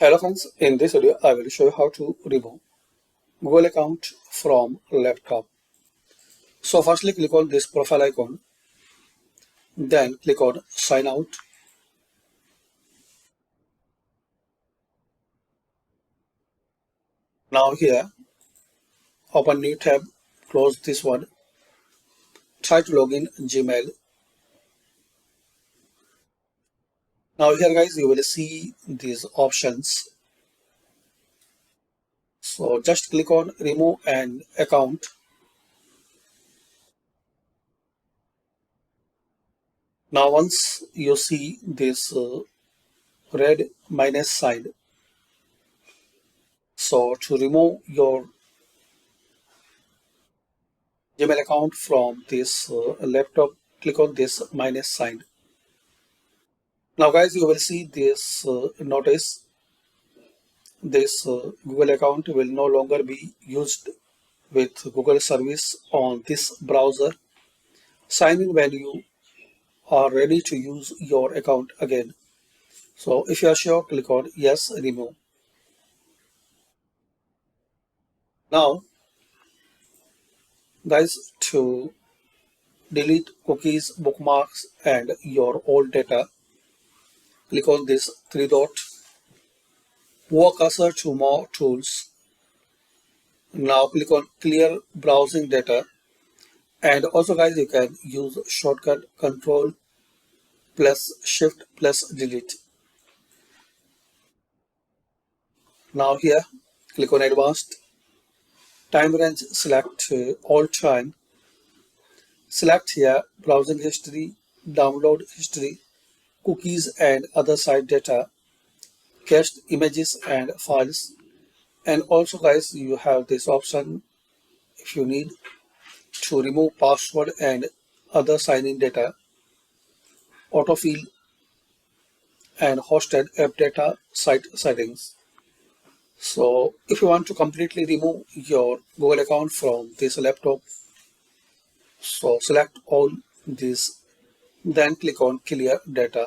Hello friends, in this video I will show you how to remove Google account from laptop. So firstly click on this profile icon, then click on sign out. Now here open new tab, close this one, try to log in Gmail. Now here guys you will see these options. So just click on remove an account. Now once you see this red minus sign, so to remove your Gmail account from this laptop, click on this minus sign. Now guys, you will see this notice this Google account will no longer be used with Google service on this browser. Sign in when you are ready to use your account again. So if you are sure, click on yes, remove. Now guys, to delete cookies, bookmarks and your old data, click on this three dot, move cursor to more tools. Now click on clear browsing data, and also guys you can use shortcut control plus shift plus delete. Now here click on advanced, time range select all time, select here browsing history, download history, cookies and other site data, cached images and files. And also guys you have this option if you need to remove password and other sign-in data, autofill and hosted app data site settings. So if you want to completely remove your Google account from this laptop, so select all these, then click on clear data.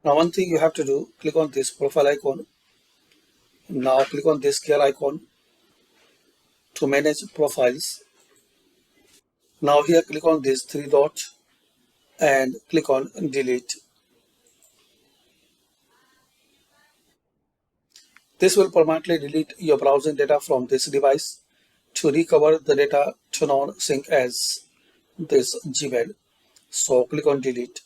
Now one thing you have to do, click on this profile icon. Now click on this gear icon to manage profiles. Now here click on this three dots and click on delete. This will permanently delete your browsing data from this device. To recover the data, turn on sync as this Gmail. So click on delete.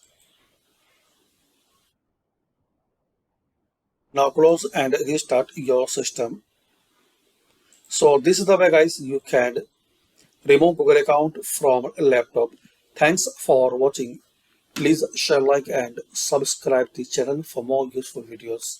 Now close and restart your system. So this is the way guys you can remove Google account from laptop. Thanks for watching. Please share, like and subscribe the channel for more useful videos.